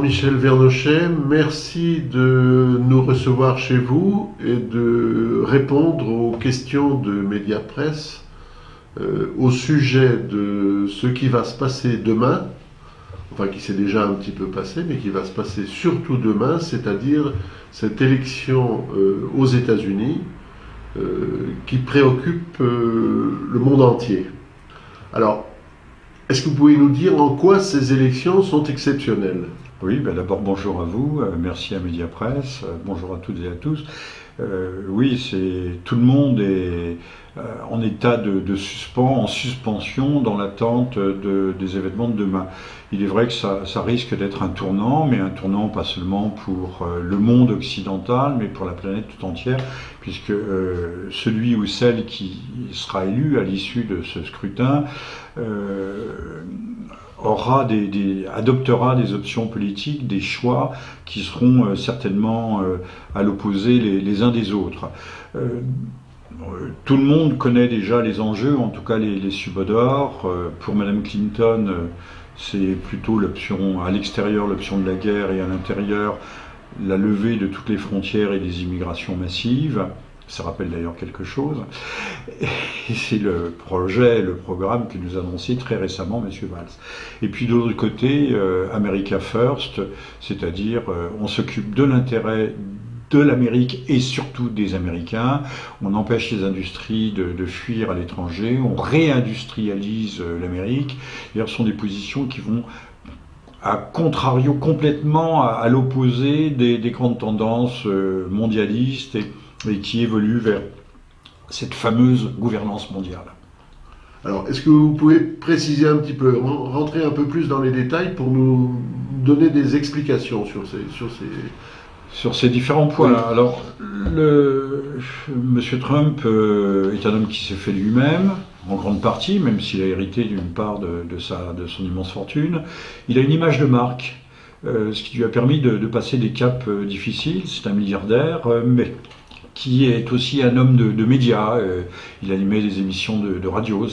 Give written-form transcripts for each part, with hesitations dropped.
Jean-Michel Vernochet, merci de nous recevoir chez vous et de répondre aux questions de Mediapresse au sujet de ce qui va se passer demain, enfin qui s'est déjà un petit peu passé, mais qui va se passer surtout demain, c'est-à-dire cette élection aux États-Unis qui préoccupe le monde entier. Alors, est-ce que vous pouvez nous dire en quoi ces élections sont exceptionnelles? Oui, d'abord bonjour à vous, merci à Mediapresse, bonjour à toutes et à tous. Oui, tout le monde est en état de suspens, en suspension dans l'attente des événements de demain. Il est vrai que ça risque d'être un tournant, mais un tournant pas seulement pour le monde occidental, mais pour la planète tout entière, puisque celui ou celle qui sera élu à l'issue de ce scrutin adoptera des options politiques, des choix qui seront certainement à l'opposé les uns des autres. Tout le monde connaît déjà les enjeux, en tout cas les subodores. Pour Madame Clinton, c'est plutôt l'option à l'extérieur, l'option de la guerre, et à l'intérieur, la levée de toutes les frontières et des immigrations massives. Ça rappelle d'ailleurs quelque chose. Et c'est le programme que nous a annoncé très récemment M. Valls. Et puis de l'autre côté, America First, c'est-à-dire on s'occupe de l'intérêt de l'Amérique et surtout des Américains. On empêche les industries de fuir à l'étranger, on réindustrialise l'Amérique. Ce sont des positions qui vont à contrario, complètement à l'opposé des grandes tendances mondialistes et qui évolue vers cette fameuse gouvernance mondiale. Alors, est-ce que vous pouvez préciser un petit peu, rentrer un peu plus dans les détails pour nous donner des explications sur ces différents points. Oui. Alors, M. Trump est un homme qui s'est fait lui-même, en grande partie, même s'il a hérité d'une part de son immense fortune. Il a une image de marque, ce qui lui a permis de passer des caps difficiles. C'est un milliardaire, mais qui est aussi un homme de médias. Il animait des émissions de radio.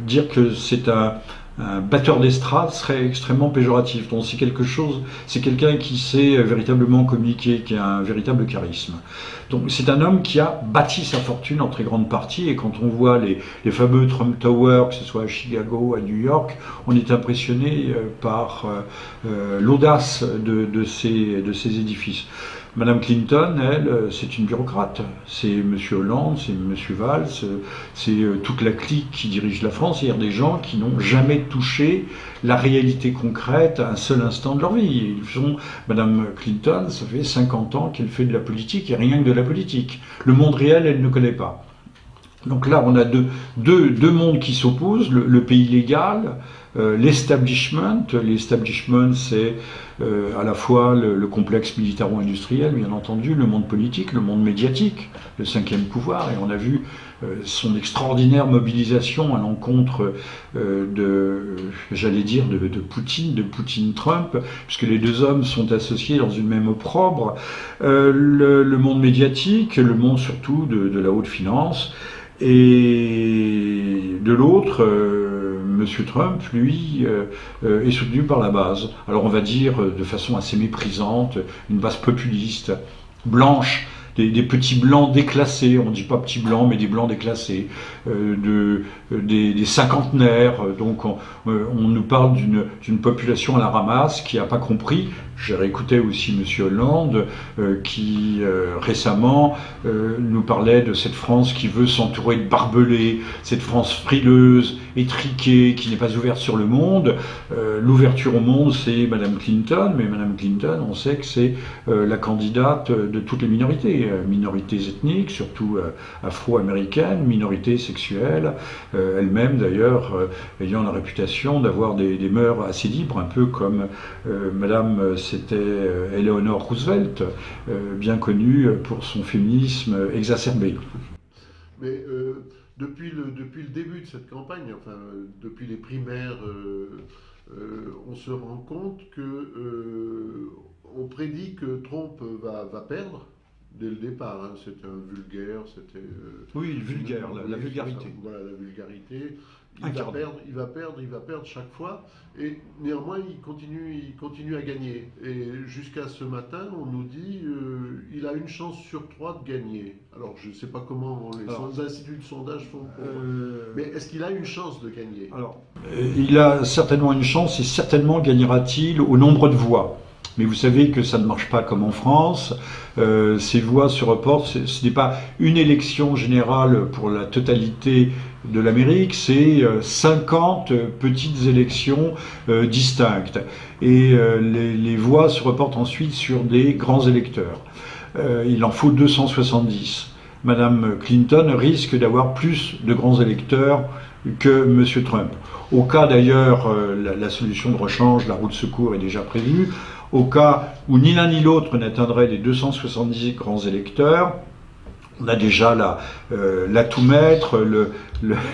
Dire que c'est un batteur d'estrade serait extrêmement péjoratif. Donc c'est quelqu'un qui sait véritablement communiquer, qui a un véritable charisme. Donc c'est un homme qui a bâti sa fortune en très grande partie, et quand on voit les fameux Trump Towers, que ce soit à Chicago, à New York, on est impressionné par l'audace de ces édifices. Madame Clinton, elle, c'est une bureaucrate. C'est M. Hollande, c'est M. Valls, c'est toute la clique qui dirige la France, c'est-à-dire des gens qui n'ont jamais touché la réalité concrète un seul instant de leur vie. Madame Clinton, ça fait 50 ans qu'elle fait de la politique, et rien que de la politique. Le monde réel, elle ne connaît pas. Donc là, on a deux mondes qui s'opposent, le pays légal, l'establishment. L'establishment, c'est à la fois le complexe militaro-industriel, bien entendu, le monde politique, le monde médiatique, le cinquième pouvoir, et on a vu son extraordinaire mobilisation à l'encontre de Poutine-Trump, puisque les deux hommes sont associés dans une même opprobre. Le monde médiatique, le monde surtout de la haute finance, et de l'autre, M. Trump, lui, est soutenu par la base. Alors on va dire de façon assez méprisante, une base populiste, blanche, des petits blancs déclassés, on ne dit pas petits blancs, mais des blancs déclassés, des cinquantenaires. Donc on nous parle d'une population à la ramasse qui n'a pas compris. J'ai réécouté aussi M. Hollande qui récemment nous parlait de cette France qui veut s'entourer de barbelés, cette France frileuse, étriquée, qui n'est pas ouverte sur le monde. L'ouverture au monde, c'est Mme Clinton, mais Mme Clinton, on sait que c'est la candidate de toutes les minorités, minorités ethniques, surtout afro-américaines, minorités sexuelles, elle-même d'ailleurs ayant la réputation d'avoir des mœurs assez libres, un peu comme Mme c'était Eleanor Roosevelt, bien connue pour son féminisme exacerbé. Mais depuis le début de cette campagne, enfin depuis les primaires, on se rend compte que on prédit que Trump va perdre dès le départ. C'était un vulgaire, c'était... oui, vulgaire, la vulgarité. Voilà, la vulgarité. il va perdre chaque fois. Et néanmoins, il continue à gagner. Et jusqu'à ce matin, on nous dit il a une chance sur 3 de gagner. Alors, je ne sais pas comment les instituts de sondage font mais est-ce qu'il a une chance de gagner? Alors, il a certainement une chance et certainement gagnera-t-il au nombre de voix. Mais vous savez que ça ne marche pas comme en France. Ces voix se reportent. Ce n'est pas une élection générale pour la totalité de l'Amérique, c'est 50 petites élections distinctes. Et les voix se reportent ensuite sur des grands électeurs. Il en faut 270. Madame Clinton risque d'avoir plus de grands électeurs que Monsieur Trump. Au cas d'ailleurs, la solution de rechange, la roue de secours est déjà prévue. Au cas où ni l'un ni l'autre n'atteindrait les 270 grands électeurs, on a déjà l'atout maître,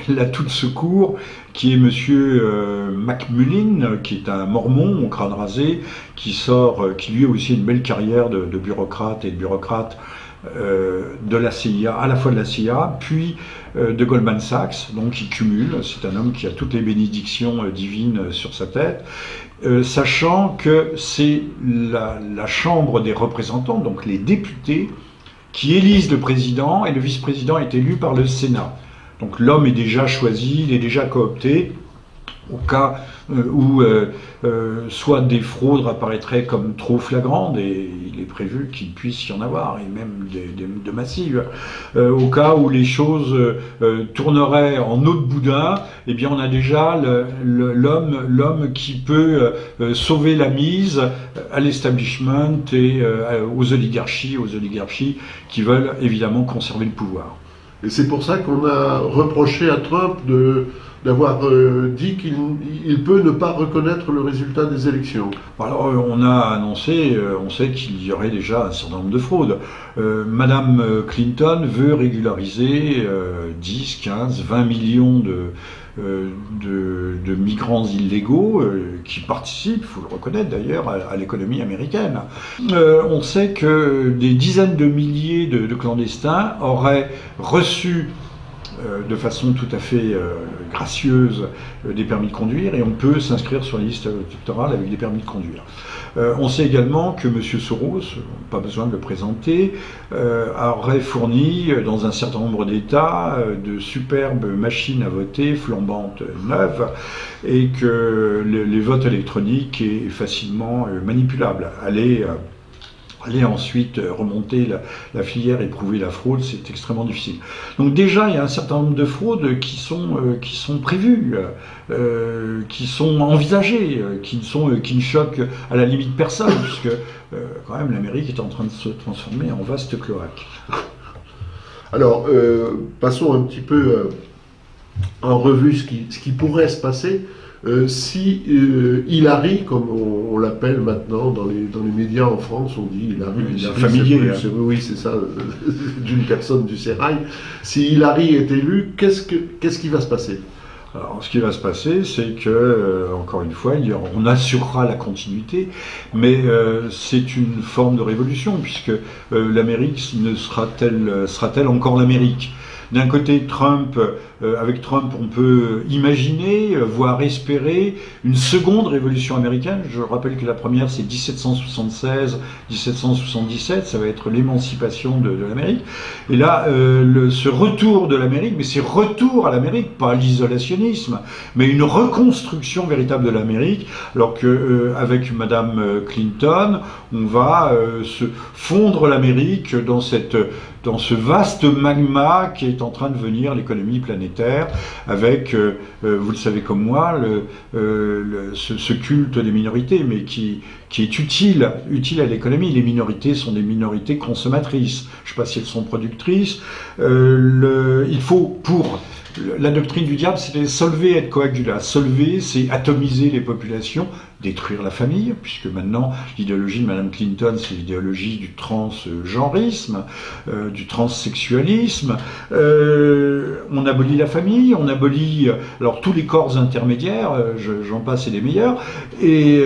l'atout de secours, qui est Monsieur McMullin, qui est un mormon au crâne rasé, qui lui a aussi une belle carrière de bureaucrate et de bureaucrate de la CIA, à la fois de la CIA, puis de Goldman Sachs, donc il cumule, c'est un homme qui a toutes les bénédictions divines sur sa tête, sachant que c'est la Chambre des représentants, donc les députés, qui élisent le président, et le vice-président est élu par le Sénat. Donc l'homme est déjà choisi, il est déjà coopté, au cas où soit des fraudes apparaîtraient comme trop flagrantes, et il est prévu qu'il puisse y en avoir, et même de massives. Au cas où les choses tourneraient en eau de boudin, eh bien on a déjà l'homme qui peut sauver la mise à l'establishment et aux oligarchies qui veulent évidemment conserver le pouvoir. Et c'est pour ça qu'on a reproché à Trump d'avoir dit qu'il peut ne pas reconnaître le résultat des élections. Alors, on a annoncé, on sait qu'il y aurait déjà un certain nombre de fraudes. Madame Clinton veut régulariser 10, 15, 20 millions de migrants illégaux qui participent, il faut le reconnaître d'ailleurs, à l'économie américaine. On sait que des dizaines de milliers de clandestins auraient reçu de façon tout à fait gracieuse des permis de conduire, et on peut s'inscrire sur la liste électorale avec des permis de conduire. On sait également que M. Soros, pas besoin de le présenter, aurait fourni dans un certain nombre d'États de superbes machines à voter flambantes neuves, et que les votes électroniques est facilement manipulable. Aller ensuite remonter la filière et prouver la fraude, c'est extrêmement difficile. Donc déjà, il y a un certain nombre de fraudes qui sont prévues, qui sont envisagées, qui ne choquent à la limite personne, puisque quand même l'Amérique est en train de se transformer en vaste cloaque. Alors, passons un petit peu en revue ce qui pourrait se passer. Si Hillary, comme on l'appelle maintenant dans les médias en France, on dit Hillary, c'est familier. Oui, c'est ça, d'une personne du sérail. Si Hillary est élue, qu'est-ce qui va se passer? Alors, ce qui va se passer, c'est que, encore une fois, on assurera la continuité, mais c'est une forme de révolution, puisque l'Amérique sera-t-elle encore l'Amérique? D'un côté, avec Trump, on peut imaginer, voire espérer, une seconde révolution américaine. Je rappelle que la première, c'est 1776, 1777, ça va être l'émancipation de l'Amérique. Et là, ce retour de l'Amérique, mais c'est retour à l'Amérique, pas l'isolationnisme, mais une reconstruction véritable de l'Amérique, alors que avec Madame Clinton, on va se fondre l'Amérique dans ce vaste magma qui est en train de devenir l'économie planétaire, avec, vous le savez comme moi, ce culte des minorités, mais qui est utile à l'économie. Les minorités sont des minorités consommatrices. Je ne sais pas si elles sont productrices. Il faut, pour la doctrine du diable, c'est solver et coagula. Solver, c'est atomiser les populations, détruire la famille, puisque maintenant l'idéologie de Mme Clinton, c'est l'idéologie du transgenrisme, du transsexualisme. On abolit la famille, on abolit alors tous les corps intermédiaires, j'en passe et des meilleurs, et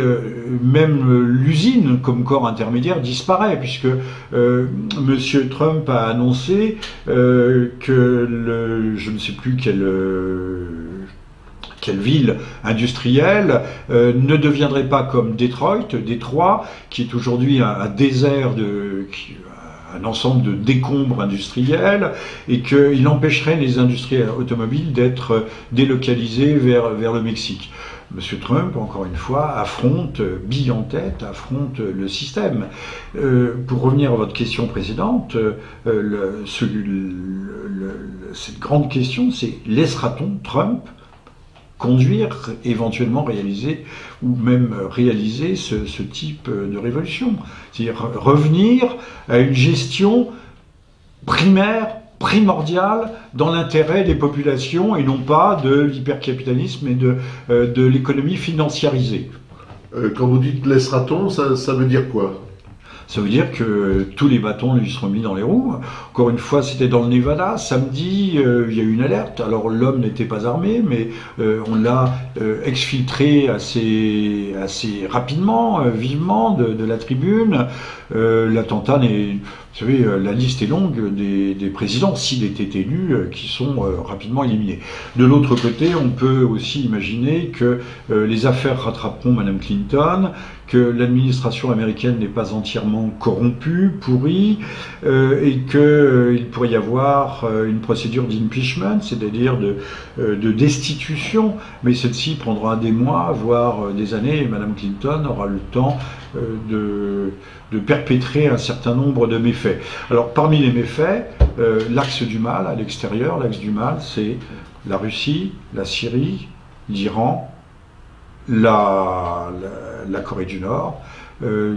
même l'usine comme corps intermédiaire disparaît, puisque M. Trump a annoncé que je ne sais plus quel quelle ville industrielle ne deviendrait pas comme Détroit, qui est aujourd'hui un désert un ensemble de décombres industriels, et qu'il empêcherait les industries automobiles d'être délocalisées vers le Mexique. Monsieur Trump, encore une fois, affronte, bille en tête, affronte le système. Pour revenir à votre question précédente, cette grande question, c'est laissera-t-on Trump conduire, éventuellement réaliser, ou même réaliser ce type de révolution? C'est-à-dire revenir à une gestion primordiale dans l'intérêt des populations et non pas de l'hypercapitalisme et de l'économie financiarisée. Quand vous dites laissera-t-on, ça veut dire quoi? Ça veut dire que tous les bâtons lui seront mis dans les roues. Encore une fois, c'était dans le Nevada. Samedi, il y a eu une alerte. Alors l'homme n'était pas armé, mais on l'a exfiltré assez rapidement, vivement de la tribune. L'attentat n'est... Vous savez, la liste est longue des présidents, s'il était élu, qui sont rapidement éliminés. De l'autre côté, on peut aussi imaginer que les affaires rattraperont Mme Clinton, que l'administration américaine n'est pas entièrement corrompue, pourrie, et qu'il pourrait y avoir une procédure d'impeachment, c'est-à-dire de destitution, mais celle-ci prendra des mois, voire des années, et Mme Clinton aura le temps de perpétrer un certain nombre de méfaits. Alors parmi les méfaits, l'axe du mal à l'extérieur, l'axe du mal, c'est la Russie, la Syrie, l'Iran, la Corée du Nord,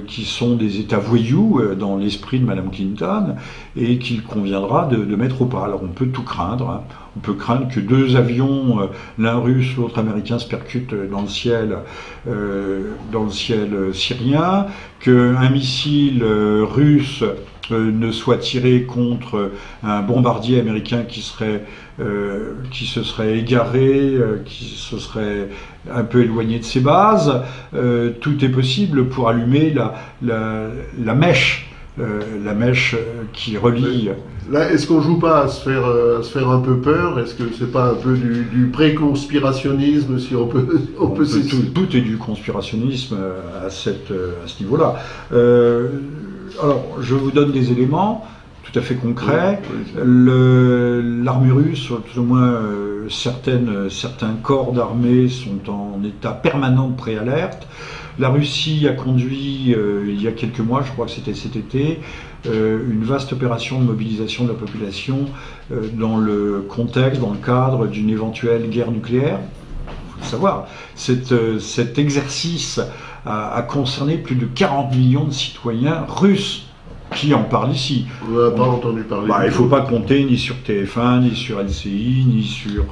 qui sont des États voyous dans l'esprit de Mme Clinton et qu'il conviendra de mettre au pas. Alors on peut tout craindre, hein. On peut craindre que deux avions, l'un russe, l'autre américain, se percutent dans le ciel syrien, qu'un missile russe ne soit tiré contre un bombardier américain qui se serait égaré, qui se serait un peu éloigné de ses bases. Tout est possible pour allumer la mèche qui relie. Là, est-ce qu'on joue pas à se faire un peu peur? Est-ce que c'est pas un peu du pré-conspirationnisme, si on peut tout est du conspirationnisme à ce niveau-là. Alors, je vous donne des éléments tout à fait concrets. L'armée russe, tout au moins certains corps d'armée sont en état permanent de préalerte. La Russie a conduit, il y a quelques mois, je crois que c'était cet été, une vaste opération de mobilisation de la population dans le contexte, dans le cadre d'une éventuelle guerre nucléaire. Il faut le savoir, cet exercice a concerné plus de 40 millions de citoyens russes. Qui en parle ici? On n'a pas entendu parler. Il ne faut pas compter ni sur TF1, ni sur LCI, ni sur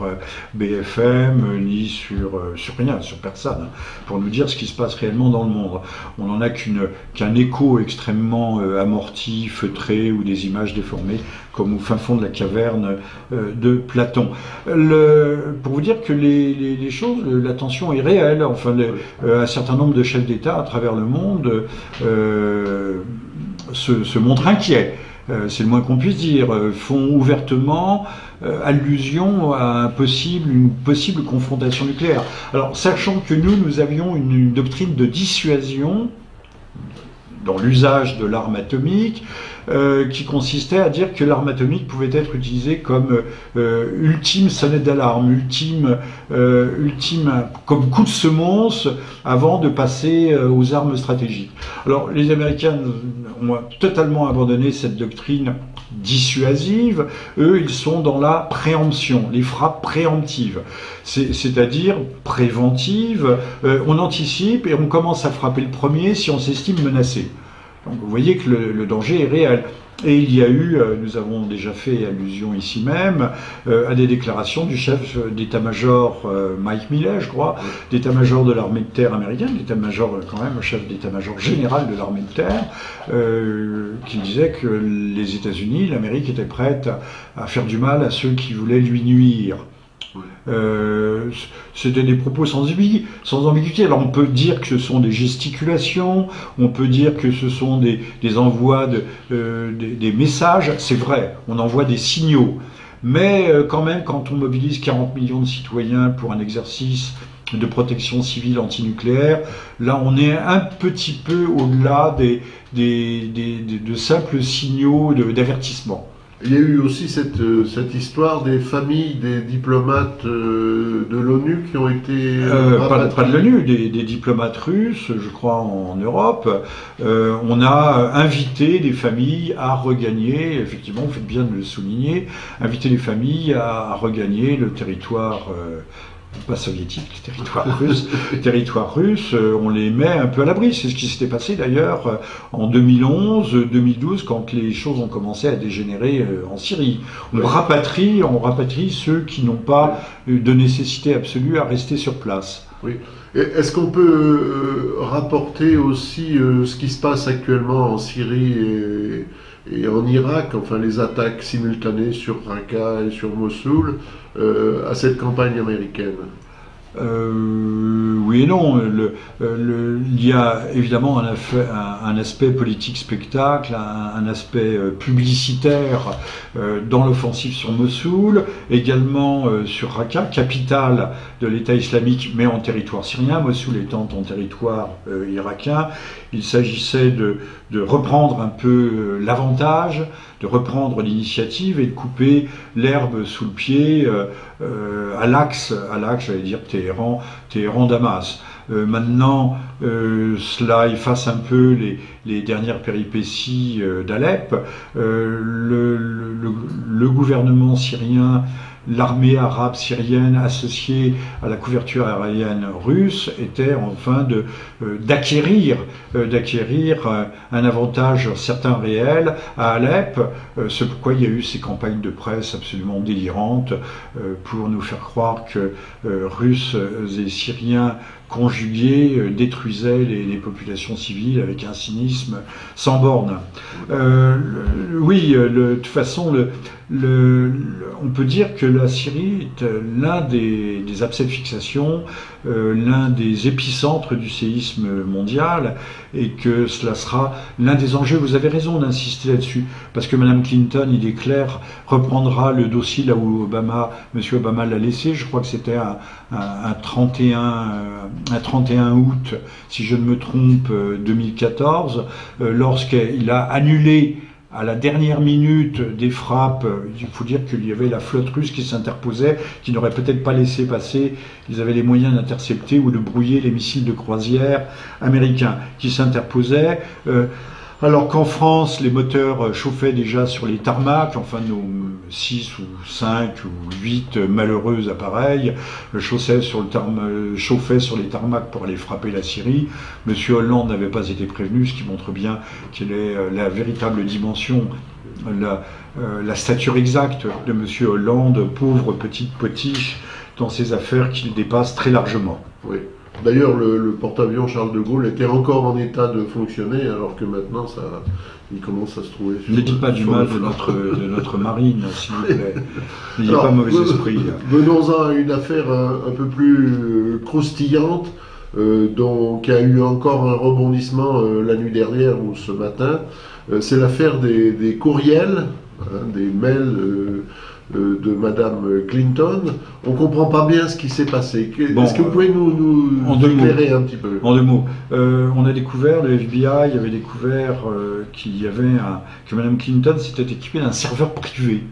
BFM, ni sur rien, sur personne, pour nous dire ce qui se passe réellement dans le monde. On n'en a qu'un écho extrêmement amorti, feutré, ou des images déformées, comme au fin fond de la caverne de Platon. Pour vous dire que les choses, la tension est réelle. Enfin, un certain nombre de chefs d'État à travers le monde se montrent inquiets, c'est le moins qu'on puisse dire, font ouvertement allusion à une possible confrontation nucléaire. Alors, sachant que nous avions une doctrine de dissuasion dans l'usage de l'arme atomique, qui consistait à dire que l'arme atomique pouvait être utilisée comme ultime sonnette d'alarme, ultime comme coup de semonce avant de passer aux armes stratégiques. Alors les Américains ont totalement abandonné cette doctrine dissuasive. Eux, ils sont dans la préemption, les frappes préemptives, c'est-à-dire préventives. On anticipe et on commence à frapper le premier si on s'estime menacé. Donc vous voyez que le danger est réel. Et il y a eu, nous avons déjà fait allusion ici même, à des déclarations du chef d'état-major Mike Milley, je crois, d'état-major de l'armée de terre américaine, d'état-major quand même, chef d'état-major général de l'armée de terre, qui disait que les États-Unis, l'Amérique était prête à faire du mal à ceux qui voulaient lui nuire. C'était des propos sans ambiguïté. Alors on peut dire que ce sont des gesticulations, on peut dire que ce sont des envois des messages, c'est vrai, on envoie des signaux, Mais quand même, quand on mobilise 40 millions de citoyens pour un exercice de protection civile antinucléaire, là on est un petit peu au-delà de simples signaux d'avertissement. Il y a eu aussi cette histoire des familles des diplomates de l'ONU qui ont été pas de l'ONU, des diplomates russes, je crois, en Europe. On a invité les familles à regagner, effectivement, vous faites bien de le souligner, inviter les familles à regagner le territoire pas soviétique, territoire russe, on les met un peu à l'abri. C'est ce qui s'était passé d'ailleurs en 2011, 2012, quand les choses ont commencé à dégénérer en Syrie. On rapatrie ceux qui n'ont pas de nécessité absolue à rester sur place. Oui. Est-ce qu'on peut rapporter aussi ce qui se passe actuellement en Syrie et en Irak, enfin les attaques simultanées sur Raqqa et sur Mossoul, à cette campagne américaine? Oui et non. Il y a évidemment un aspect politique spectacle, un aspect publicitaire dans l'offensive sur Mossoul, également sur Raqqa, capitale de l'État islamique, mais en territoire syrien, Mossoul étant en territoire irakien. Il s'agissait de reprendre un peu l'avantage, de reprendre l'initiative et de couper l'herbe sous le pied à l'axe, j'allais dire Téhéran-Damas. Maintenant, cela efface un peu les dernières péripéties d'Alep. Le gouvernement syrien, l'armée arabe syrienne associée à la couverture aérienne russe était enfin d'acquérir un avantage certain réel à Alep. C'est pourquoi il y a eu ces campagnes de presse absolument délirantes pour nous faire croire que Russes et Syriens conjugués détruisaient les populations civiles avec un cynisme sans borne. Oui, de toute façon, on peut dire que la Syrie est l'un des abcès de fixation, l'un des épicentres du séisme mondial, et que cela sera l'un des enjeux. Vous avez raison d'insister là-dessus, parce que Mme Clinton, il est clair, reprendra le dossier là où M. Obama l'a laissé. Je crois que c'était un 31 août, si je ne me trompe, 2014, lorsqu'il a annulé à la dernière minute des frappes. Il faut dire qu'il y avait la flotte russe qui s'interposait, qui n'aurait peut-être pas laissé passer. Ils avaient les moyens d'intercepter ou de brouiller les missiles de croisière américains qui s'interposaient. Alors qu'en France, les moteurs chauffaient déjà sur les tarmacs, enfin nos 6 ou 5 ou 8 malheureux appareils chauffaient sur les tarmacs pour aller frapper la Syrie. Monsieur Hollande n'avait pas été prévenu, ce qui montre bien quelle est la véritable dimension, la stature exacte de Monsieur Hollande, pauvre petite potiche dans ses affaires qu'il dépasse très largement. Oui. D'ailleurs, le porte-avions Charles de Gaulle était encore en état de fonctionner, alors que maintenant, il commence à se trouver... Ne dites pas du mal de notre marine, s'il vous plaît. N'ayez pas mauvais esprit. Venons-en à une affaire un peu plus croustillante, qui a eu encore un rebondissement la nuit dernière ou ce matin. C'est l'affaire des courriels, des mails... de Madame Clinton. On ne comprend pas bien ce qui s'est passé. Est-ce que vous pouvez nous éclairer un petit peu? En deux mots. On a découvert, le FBI avait découvert que Madame Clinton s'était équipée d'un serveur privé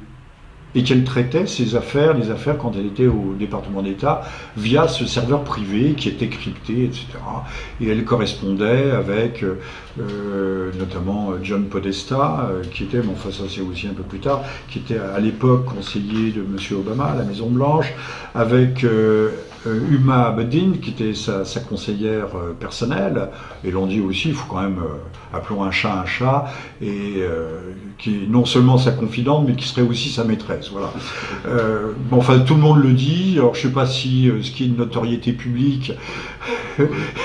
et qu'elle traitait les affaires quand elle était au département d'État via ce serveur privé qui était crypté, etc. Et elle correspondait avec notamment John Podesta, qui était, mais enfin ça c'est aussi un peu plus tard, qui était à l'époque conseiller de M. Obama à la Maison Blanche, avec Huma Abedin, qui était sa conseillère personnelle, et l'on dit aussi, il faut quand même, appelons un chat, et qui est non seulement sa confidente, mais qui serait aussi sa maîtresse. Voilà. Enfin, tout le monde le dit. Alors, je ne sais pas si ce qui est une notoriété publique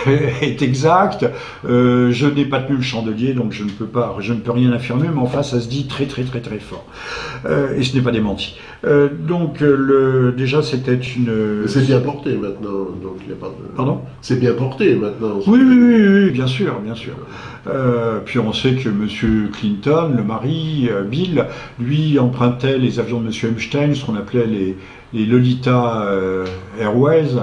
est exact. Je n'ai pas tenu le chandelier, donc je ne peux rien affirmer, mais enfin, ça se dit très fort. Et ce n'est pas démenti. Donc, déjà, c'était une... C'est important. porté maintenant, donc il n'y a pas de... Pardon? C'est bien porté maintenant. Oui, oui, oui, oui, bien sûr, bien sûr. Puis on sait que M. Clinton, le mari, Bill, lui empruntait les avions de M. Epstein, ce qu'on appelait les Lolita Airways,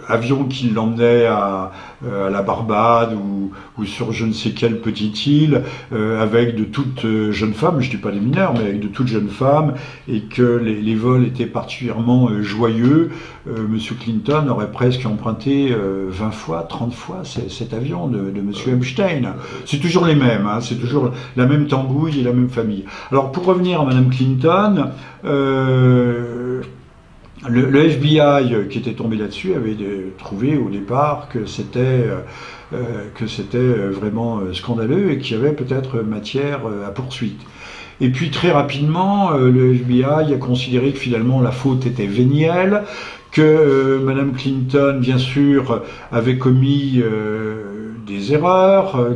avions qui l'emmenaient à la Barbade ou sur je ne sais quelle petite île, avec de toutes jeunes femmes, je ne dis pas des mineurs, mais avec de toutes jeunes femmes, et que les vols étaient particulièrement joyeux. Monsieur Clinton aurait presque emprunté 20 fois, 30 fois cet avion de Monsieur Epstein. C'est toujours les mêmes, hein, c'est toujours la même tambouille et la même famille. Alors pour revenir à Madame Clinton, le FBI qui était tombé là-dessus avait trouvé au départ que c'était vraiment scandaleux et qu'il y avait peut-être matière à poursuite. Et puis très rapidement, le FBI a considéré que finalement la faute était vénielle, que Madame Clinton, bien sûr, avait commis des erreurs,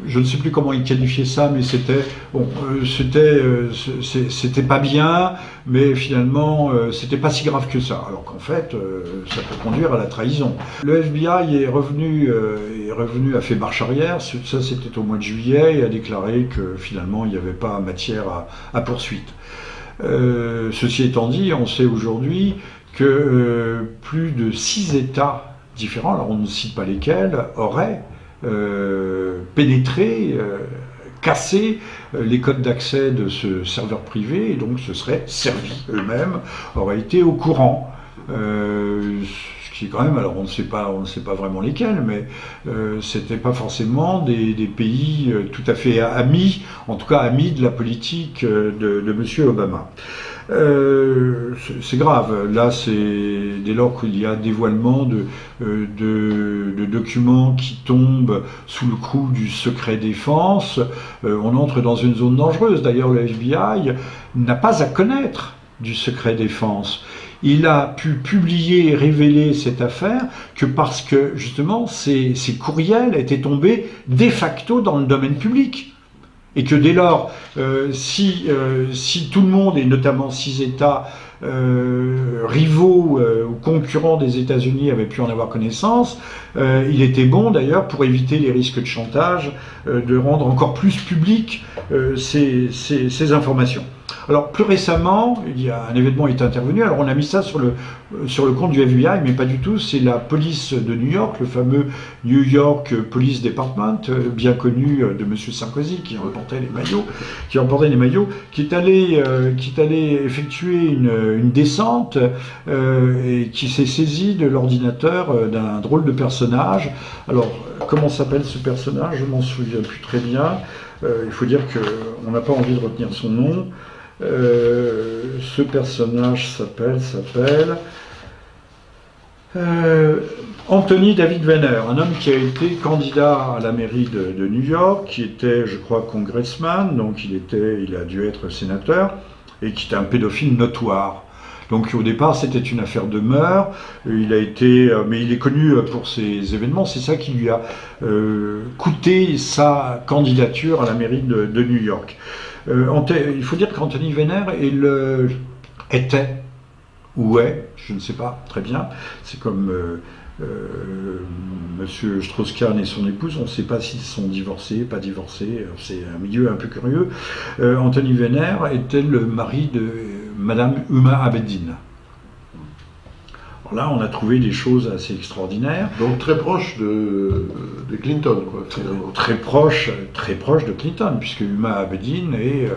je ne sais plus comment il qualifiait ça, mais c'était bon, c'était pas bien, mais finalement c'était pas si grave que ça. Alors qu'en fait, ça peut conduire à la trahison. Le FBI est revenu a fait marche arrière. Ça, c'était au mois de juillet, et a déclaré que finalement il n'y avait pas matière à poursuite. Ceci étant dit, on sait aujourd'hui que plus de 6 États différents, alors on ne cite pas lesquels, auraient pénétrer, casser les codes d'accès de ce serveur privé, et donc se seraient servis eux-mêmes, auraient été au courant. Ce qui est quand même, alors on ne sait pas vraiment lesquels, mais c'était pas forcément des pays tout à fait amis, en tout cas amis de la politique de M. Obama. C'est grave. Là, c'est dès lors qu'il y a dévoilement de documents qui tombent sous le coup du secret défense, on entre dans une zone dangereuse. D'ailleurs, le FBI n'a pas à connaître du secret défense. Il a pu publier et révéler cette affaire que parce que, justement, ces courriels étaient tombés de facto dans le domaine public. Et que dès lors, si tout le monde, et notamment 6 États rivaux ou concurrents des États-Unis avaient pu en avoir connaissance, il était bon d'ailleurs, pour éviter les risques de chantage, de rendre encore plus publiques ces informations. Alors plus récemment, il y a un événement est intervenu. Alors on a mis ça sur le compte du FBI, mais pas du tout. C'est la police de New York, le fameux New York Police Department, bien connu de Monsieur Sarkozy, qui emportait les maillots, qui est allé effectuer une descente et qui s'est saisi de l'ordinateur d'un drôle de personnage. Alors comment s'appelle ce personnage? Je m'en souviens plus très bien. Il faut dire qu'on n'a pas envie de retenir son nom. Ce personnage s'appelle Anthony David Weiner, un homme qui a été candidat à la mairie de New York, qui était, je crois, congressman, donc il a dû être sénateur, et qui était un pédophile notoire. Donc au départ, c'était une affaire de mœurs. Mais il est connu pour ses événements. C'est ça qui lui a coûté sa candidature à la mairie de New York. Il faut dire qu'Anthony Weiner était, ou est, je ne sais pas très bien. C'est comme Monsieur Strauss-Kahn et son épouse, on ne sait pas s'ils sont divorcés, pas divorcés. C'est un milieu un peu curieux. Anthony Weiner était le mari de Madame Huma Abedin. Alors là, on a trouvé des choses assez extraordinaires. Donc très proche de Clinton, quoi. Très proche de Clinton, puisque Huma Abedin est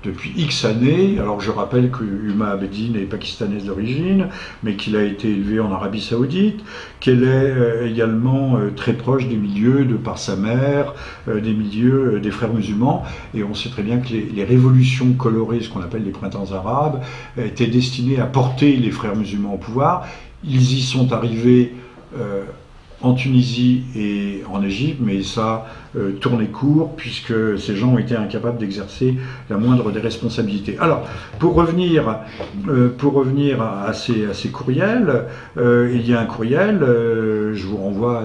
depuis X années. Alors je rappelle que Huma Abedin est pakistanaise d'origine, mais qu'il a été élevé en Arabie Saoudite, qu'elle est également très proche des milieux, de par sa mère, des milieux des frères musulmans. Et on sait très bien que les révolutions colorées, ce qu'on appelle les printemps arabes, étaient destinées à porter les frères musulmans au pouvoir. Ils y sont arrivés en Tunisie et en Égypte, mais ça tournait court puisque ces gens ont été incapables d'exercer la moindre des responsabilités. Alors, pour revenir à ces courriels, il y a un courriel, je vous renvoie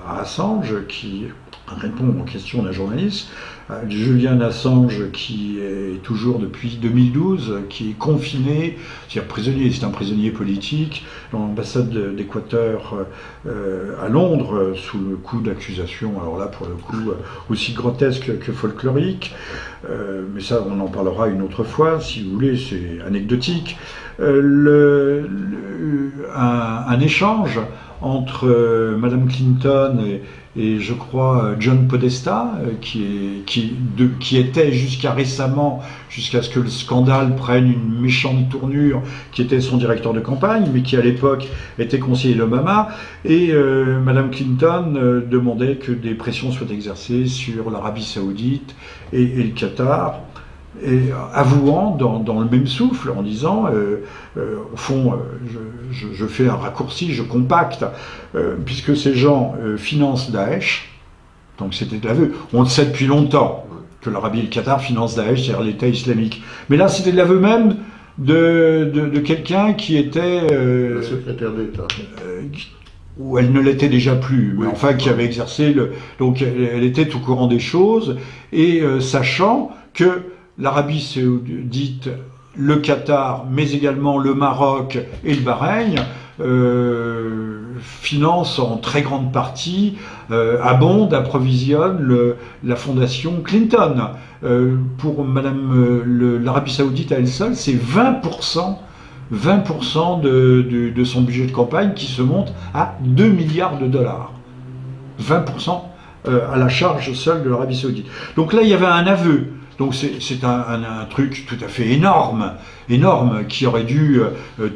à Assange, qui répond aux questions d'un journaliste. Julian Assange, qui est toujours depuis 2012, qui est confiné, c'est-à-dire prisonnier, c'est un prisonnier politique, dans l'ambassade d'Équateur à Londres, sous le coup d'accusations, alors là pour le coup aussi grotesque que folklorique, mais ça on en parlera une autre fois, si vous voulez, c'est anecdotique. Un échange entre Madame Clinton et je crois John Podesta, qui était jusqu'à récemment, jusqu'à ce que le scandale prenne une méchante tournure, qui était son directeur de campagne, mais qui à l'époque était conseiller d'Obama, et Madame Clinton demandait que des pressions soient exercées sur l'Arabie Saoudite et le Qatar, et avouant dans le même souffle, en disant, au fond, je fais un raccourci, je compacte, puisque ces gens financent Daesh, donc c'était de l'aveu, on le sait depuis longtemps, que l'Arabie et le Qatar financent Daesh, c'est-à-dire l'État islamique. Mais là, c'était de l'aveu même de quelqu'un qui était... la secrétaire d'État. Où elle ne l'était déjà plus, mais enfin qui avait exercé donc elle était au courant des choses, et sachant que l'Arabie Saoudite, le Qatar, mais également le Maroc et le Bahreïn financent en très grande partie, abondent, approvisionnent la fondation Clinton. Pour l'Arabie Saoudite à elle seule, c'est 20% de son budget de campagne qui se monte à 2 milliards de dollars. 20% à la charge seule de l'Arabie Saoudite. Donc là, il y avait un aveu. Donc c'est un truc tout à fait énorme, qui aurait dû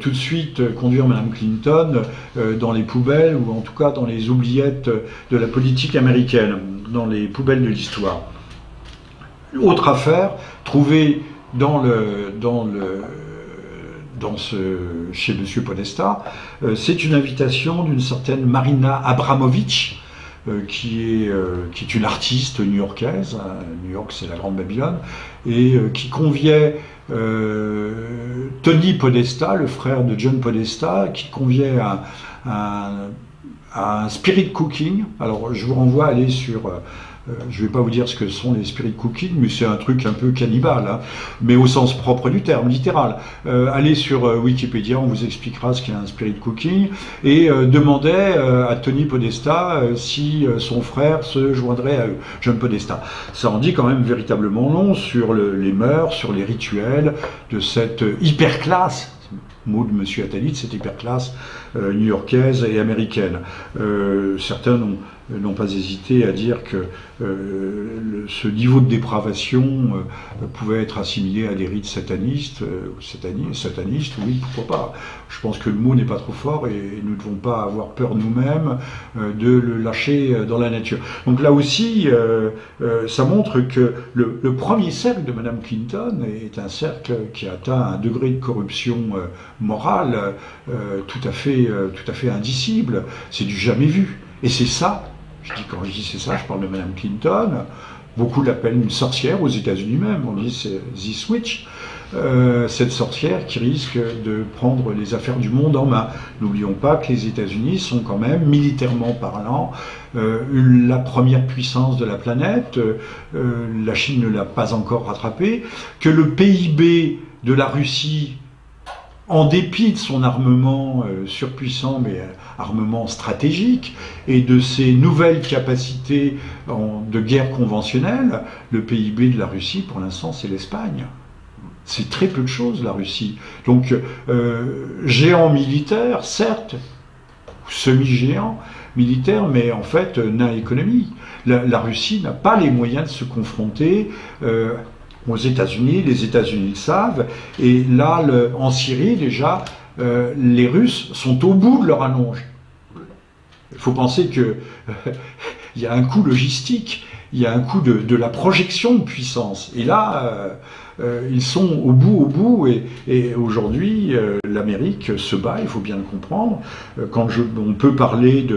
tout de suite conduire Mme Clinton dans les poubelles, ou en tout cas dans les oubliettes de la politique américaine, dans les poubelles de l'histoire. Autre affaire, trouvée chez M. Podesta, c'est une invitation d'une certaine Marina Abramovic, qui est une artiste new-yorkaise, New York c'est la Grande Babylone, et qui conviait Tony Podesta, le frère de John Podesta, qui conviait à un spirit cooking. Alors je vous renvoie à aller sur... je ne vais pas vous dire ce que sont les spirit cooking, mais c'est un truc un peu cannibale, hein, mais au sens propre du terme, littéral. Allez sur Wikipédia, on vous expliquera ce qu'est un spirit cooking, et demandait à Tony Podesta si son frère se joindrait à eux, John Podesta. Ça en dit quand même véritablement long sur les mœurs, sur les rituels de cette hyperclasse, mot de M. Attali, de cette hyperclasse new-yorkaise et américaine. Certains n'ont pas hésité à dire que ce niveau de dépravation pouvait être assimilé à des rites satanistes, satanistes, oui, pourquoi pas. Je pense que le mot n'est pas trop fort, et nous ne devons pas avoir peur nous-mêmes de le lâcher dans la nature. Donc là aussi, ça montre que le premier cercle de Mme Clinton est un cercle qui a atteint un degré de corruption morale tout à fait indicible. C'est du jamais vu. Et c'est ça, quand je dis c'est ça, je parle de Mme Clinton, beaucoup l'appellent une sorcière aux États-Unis même, on dit c'est The Switch, cette sorcière qui risque de prendre les affaires du monde en main. N'oublions pas que les États-Unis sont quand même, militairement parlant, la première puissance de la planète, la Chine ne l'a pas encore rattrapé, que le PIB de la Russie, en dépit de son armement surpuissant, mais armement stratégique, et de ses nouvelles capacités de guerre conventionnelle, le PIB de la Russie, pour l'instant, c'est l'Espagne. C'est très peu de choses, la Russie. Donc, géant militaire, certes, semi-géant militaire, mais en fait, nain économique. La Russie n'a pas les moyens de se confronter aux États-Unis, les États-Unis le savent, et là, en Syrie, déjà, les Russes sont au bout de leur allonge. Il faut penser qu'il y a un coût logistique, il y a un coût de la projection de puissance, et là, ils sont au bout, et aujourd'hui, l'Amérique se bat, il faut bien le comprendre. Quand on peut parler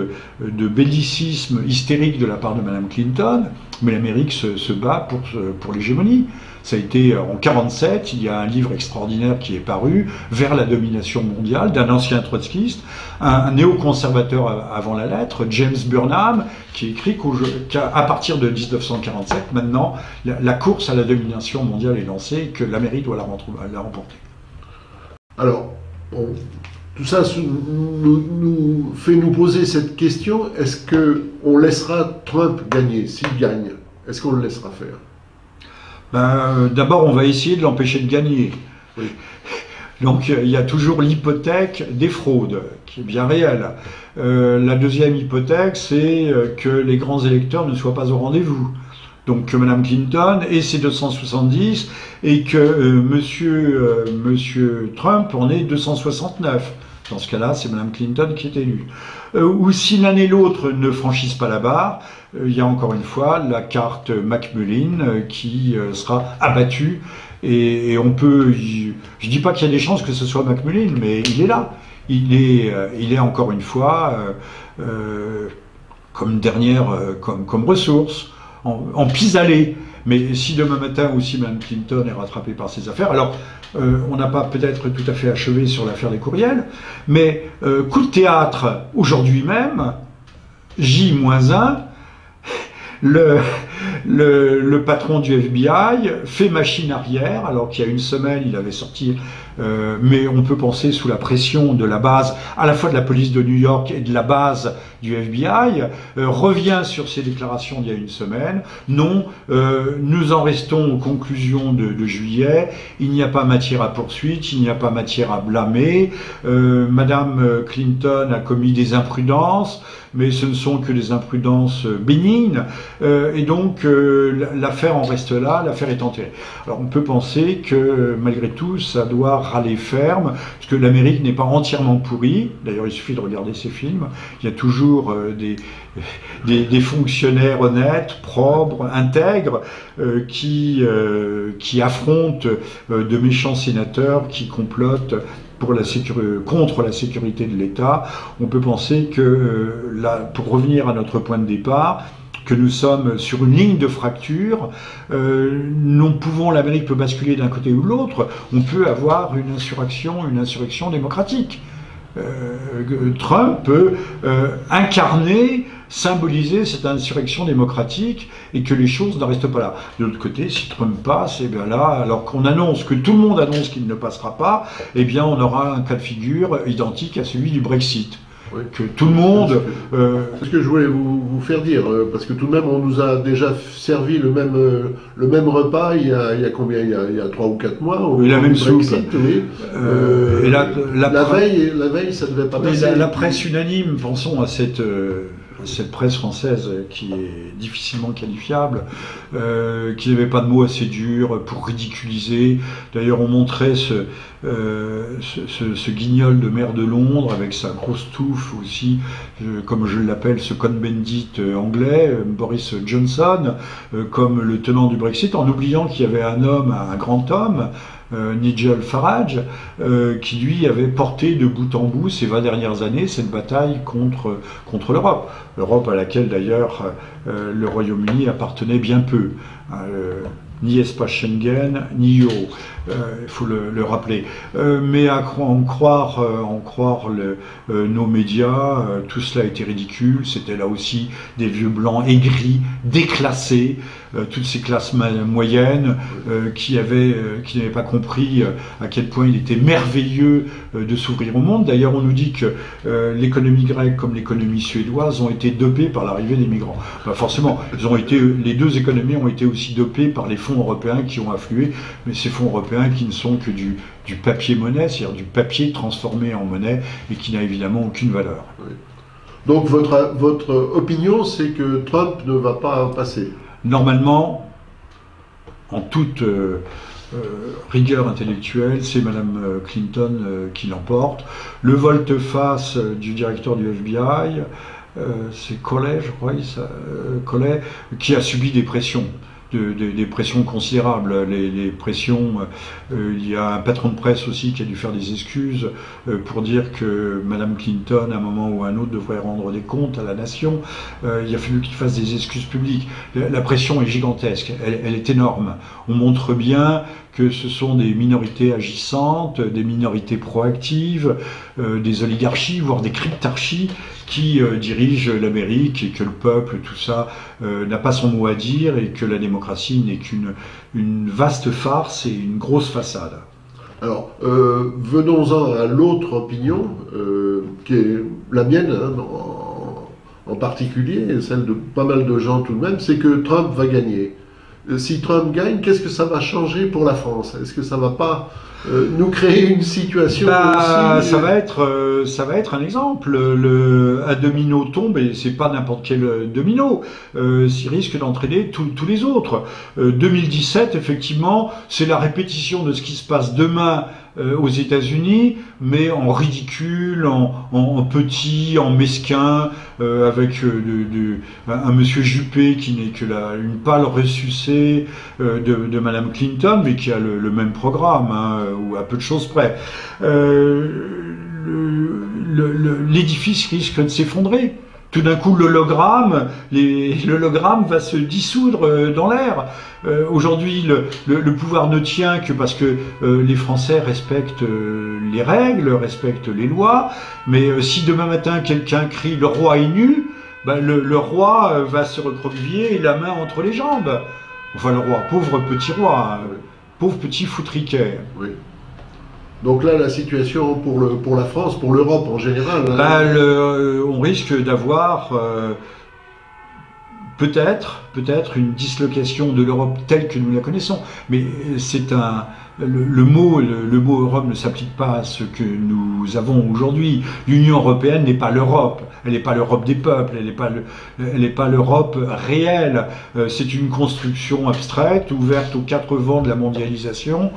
de bellicisme hystérique de la part de Mme Clinton, mais l'Amérique se bat pour l'hégémonie. Ça a été en 1947, il y a un livre extraordinaire qui est paru, Vers la domination mondiale, d'un ancien trotskiste, un néoconservateur avant la lettre, James Burnham, qui écrit qu'à partir de 1947, maintenant, la course à la domination mondiale est lancée et que l'Amérique doit la remporter. Alors, tout ça nous fait nous poser cette question, est-ce qu'on laissera Trump gagner? S'il gagne, est-ce qu'on le laissera faire? D'abord, on va essayer de l'empêcher de gagner. Oui. Donc, il y a toujours l'hypothèque des fraudes, qui est bien réelle. La deuxième hypothèque, c'est que les grands électeurs ne soient pas au rendez-vous. Donc, que Mme Clinton ait ses 270 et que Monsieur Trump en ait 269. Dans ce cas-là, c'est Mme Clinton qui est élue. Ou si l'un et l'autre ne franchissent pas la barre, il y a encore une fois la carte McMullin qui sera abattue. Et on peut... Je dis pas qu'il y a des chances que ce soit McMullin, mais il est là. Il est encore une fois comme dernière, comme ressource, en pis-aller. Mais si demain matin aussi Mme Clinton est rattrapée par ses affaires, alors on n'a pas peut-être tout à fait achevé sur l'affaire des courriels, mais coup de théâtre, aujourd'hui même, J-1, le patron du FBI fait machine arrière, alors qu'il y a une semaine, il avait sorti, mais on peut penser sous la pression de la base, à la fois de la police de New York et de la base du FBI, revient sur ses déclarations d'il y a une semaine. Non, nous en restons aux conclusions de juillet, il n'y a pas matière à poursuite, il n'y a pas matière à blâmer, Madame Clinton a commis des imprudences, mais ce ne sont que des imprudences bénignes, et donc l'affaire en reste là, l'affaire est enterrée. Alors on peut penser que malgré tout, ça doit râler ferme, parce que l'Amérique n'est pas entièrement pourrie, d'ailleurs il suffit de regarder ces films, il y a toujours des fonctionnaires honnêtes, propres, intègres, qui affrontent de méchants sénateurs qui complotent contre la sécurité de l'État. On peut penser que, pour revenir à notre point de départ, que nous sommes sur une ligne de fracture, l'Amérique peut basculer d'un côté ou de l'autre, on peut avoir une insurrection démocratique. Trump peut incarner, symboliser cette insurrection démocratique et que les choses n'en restent pas là. De l'autre côté, si Trump passe, et bien là, alors qu'on annonce, que tout le monde annonce qu'il ne passera pas, eh bien on aura un cas de figure identique à celui du Brexit. Oui. Que tout le monde... C'est ce que je voulais vous faire dire, parce que tout de même, on nous a déjà servi le même repas il y a combien? Il y a 3 ou 4 mois. Oui, la même soupe. Oui. Et la veille, ça ne devait pas passer. La presse unanime, pensons à cette presse française qui est difficilement qualifiable, qui n'avait pas de mots assez durs pour ridiculiser. D'ailleurs, on montrait ce guignol de maire de Londres avec sa grosse touffe aussi, comme je l'appelle, ce Cohn-Bendit anglais, Boris Johnson, comme le tenant du Brexit, en oubliant qu'il y avait un grand homme, Nigel Farage, qui lui avait porté de bout en bout ces 20 dernières années cette bataille contre l'Europe. L'Europe à laquelle d'ailleurs le Royaume-Uni appartenait bien peu. Ni espace Schengen, ni euro, il faut le rappeler. Mais à en croire nos médias, tout cela était ridicule. C'était là aussi des vieux blancs aigris, déclassés, toutes ces classes moyennes qui n'avaient pas compris à quel point il était merveilleux de s'ouvrir au monde. D'ailleurs, on nous dit que l'économie grecque comme l'économie suédoise ont été dopées par l'arrivée des migrants. Ben forcément, les deux économies ont été aussi dopées par les fonds européens qui ont afflué, mais ces fonds européens qui ne sont que du papier-monnaie, c'est-à-dire du papier transformé en monnaie et qui n'a évidemment aucune valeur. Oui. Donc votre opinion, c'est que Trump ne va pas passer? Normalement, en toute rigueur intellectuelle, c'est Mme Clinton qui l'emporte. Le volte-face du directeur du FBI, c'est Collet, je crois, Collet, qui a subi des pressions. des pressions considérables. Les pressions, il y a un patron de presse aussi qui a dû faire des excuses pour dire que Madame Clinton, à un moment ou à un autre, devrait rendre des comptes à la nation. Il a fallu qu'il fasse des excuses publiques. La pression est gigantesque, elle est énorme. On montre bien que ce sont des minorités agissantes, des minorités proactives, des oligarchies, voire des cryptarchies qui dirigent l'Amérique, et que le peuple, tout ça, n'a pas son mot à dire, et que la démocratie n'est qu'une vaste farce et une grosse façade. Alors, venons-en à l'autre opinion, qui est la mienne, hein, en particulier, et celle de pas mal de gens tout de même, c'est que Trump va gagner. Si Trump gagne, qu'est-ce que ça va changer pour la France? Est-ce que ça va pas nous créer une situation aussi... Ça va être un exemple. Un domino tombe, et c'est pas n'importe quel domino. Il risque d'entraîner tous les autres. 2017, effectivement, c'est la répétition de ce qui se passe demain aux États-Unis, mais en ridicule, en petit, en mesquin, avec un monsieur Juppé qui n'est que une pâle ressucée de Madame Clinton, mais qui a le même programme, hein, ou à peu de choses près. L'édifice risque de s'effondrer. Tout d'un coup, l'hologramme va se dissoudre dans l'air. Aujourd'hui, le pouvoir ne tient que parce que les Français respectent les règles, respectent les lois. Mais si demain matin, quelqu'un crie « le roi est nu », ben le roi va se recroqueviller, la main entre les jambes. Enfin, le roi, pauvre petit roi, pauvre petit foutriquet. Oui. Donc là, la situation pour la France, pour l'Europe en général... On risque d'avoir peut-être une dislocation de l'Europe telle que nous la connaissons. Mais c'est le mot Europe ne s'applique pas à ce que nous avons aujourd'hui. L'Union européenne n'est pas l'Europe. Elle n'est pas l'Europe des peuples. Elle n'est pas l'Europe réelle. C'est une construction abstraite, ouverte aux quatre vents de la mondialisation,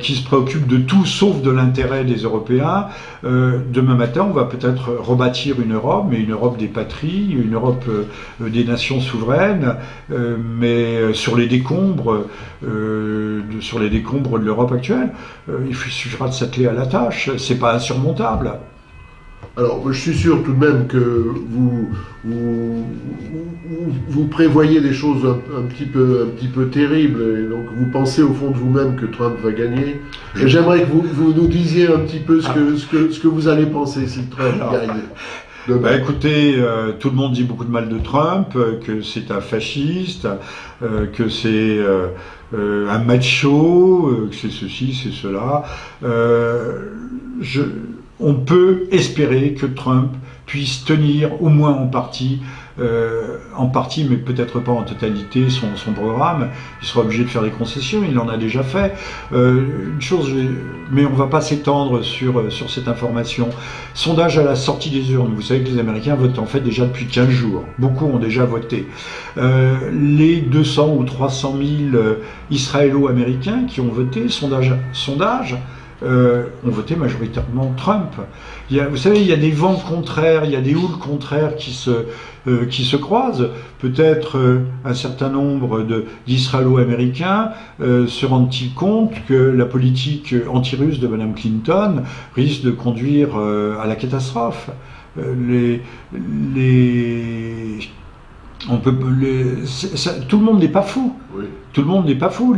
qui se préoccupe de tout sauf de l'intérêt des Européens. Demain matin, on va peut-être rebâtir une Europe, mais une Europe des patries, une Europe des nations souveraines, mais sur les décombres de l'Europe actuelle. Il suffira de s'atteler à la tâche. C'est pas insurmontable. Alors, je suis sûr tout de même que vous prévoyez des choses un petit peu terribles, et donc vous pensez au fond de vous-même que Trump va gagner. Et j'aimerais que vous nous disiez un petit peu ce que vous allez penser si Trump gagne. Écoutez, tout le monde dit beaucoup de mal de Trump, que c'est un fasciste, que c'est un macho, que c'est ceci, c'est cela. On peut espérer que Trump puisse tenir au moins en partie, mais peut-être pas en totalité, son programme. Il sera obligé de faire des concessions, il en a déjà fait. Une chose, mais on ne va pas s'étendre sur cette information. Sondage à la sortie des urnes. Vous savez que les Américains votent en fait déjà depuis 15 jours. Beaucoup ont déjà voté. Les 200 ou 300 000 Israélo-Américains qui ont voté, sondage, ont voté majoritairement Trump. Vous savez, il y a des vents contraires, il y a des houles contraires qui se croisent. Peut-être un certain nombre d'Israélo-Américains se rendent-ils compte que la politique anti-russe de Mme Clinton risque de conduire à la catastrophe. Tout le monde n'est pas fou. Oui. Tout le monde n'est pas fou.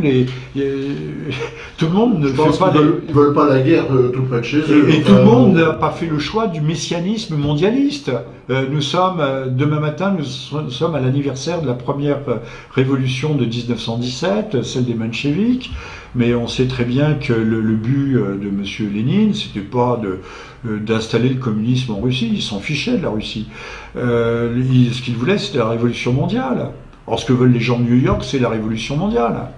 Tout le monde ne fait pas. Ils veulent pas la guerre tout près de chez eux. Et tout le monde n'a pas fait le choix du messianisme mondialiste. Demain matin, nous sommes à l'anniversaire de la première révolution de 1917, celle des mencheviks. Mais on sait très bien que le but de M. Lénine, c'était pas d'installer le communisme en Russie. Il s'en fichait de la Russie. Ce qu'il voulait, c'était la révolution mondiale. Or, ce que veulent les gens de New York, c'est la révolution mondiale.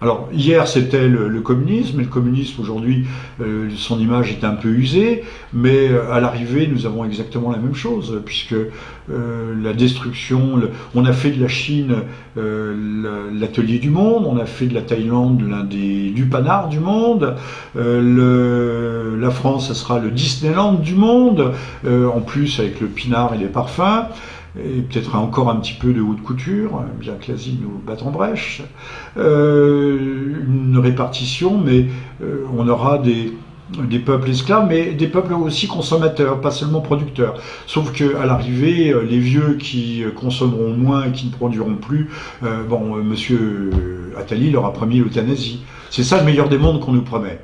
Alors, hier, c'était le communisme, et le communisme, aujourd'hui, son image est un peu usée, mais à l'arrivée, nous avons exactement la même chose, puisque la destruction, on a fait de la Chine l'atelier du monde, on a fait de la Thaïlande l'un des lupanars du monde, la France, ça sera le Disneyland du monde, en plus avec le pinard et les parfums. et peut-être encore un petit peu de haute couture, bien que l'Asie nous batte en brèche, une répartition, mais on aura des peuples esclaves, mais des peuples aussi consommateurs, pas seulement producteurs. Sauf qu'à l'arrivée, les vieux qui consommeront moins et qui ne produiront plus, monsieur Attali leur a promis l'euthanasie. C'est ça le meilleur des mondes qu'on nous promet.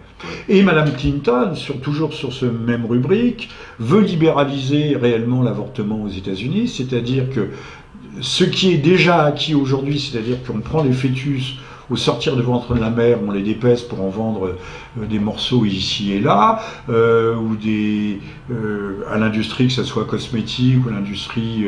Et Madame Clinton, toujours sur ce même rubrique, veut libéraliser réellement l'avortement aux États-Unis, c'est-à-dire que ce qui est déjà acquis aujourd'hui, c'est-à-dire qu'on prend les fœtus au sortir du ventre de la mère, on les dépèce pour en vendre des morceaux ici et là, ou à l'industrie, que ce soit cosmétique, ou l'industrie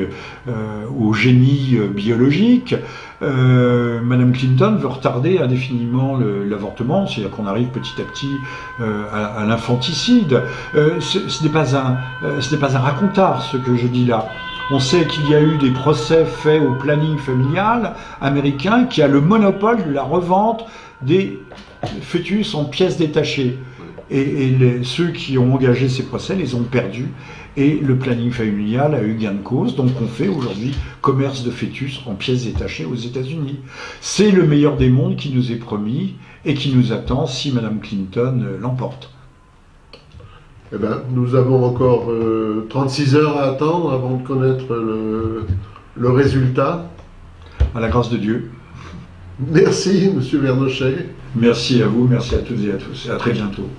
au génie biologique. Madame Clinton veut retarder indéfiniment l'avortement, c'est-à-dire qu'on arrive petit à petit à l'infanticide. Ce n'est pas un racontard, ce que je dis là. On sait qu'il y a eu des procès faits au planning familial américain qui a le monopole de la revente des fœtus en pièces détachées. Et ceux qui ont engagé ces procès les ont perdus. Et le planning familial a eu gain de cause. Donc on fait aujourd'hui commerce de fœtus en pièces détachées aux États-Unis. C'est le meilleur des mondes qui nous est promis et qui nous attend si Madame Clinton l'emporte. Eh ben, nous avons encore 36 heures à attendre avant de connaître le résultat. À la grâce de Dieu. Merci, Monsieur Vernochet. Merci à vous, merci à toutes et à tous. Et à très bientôt.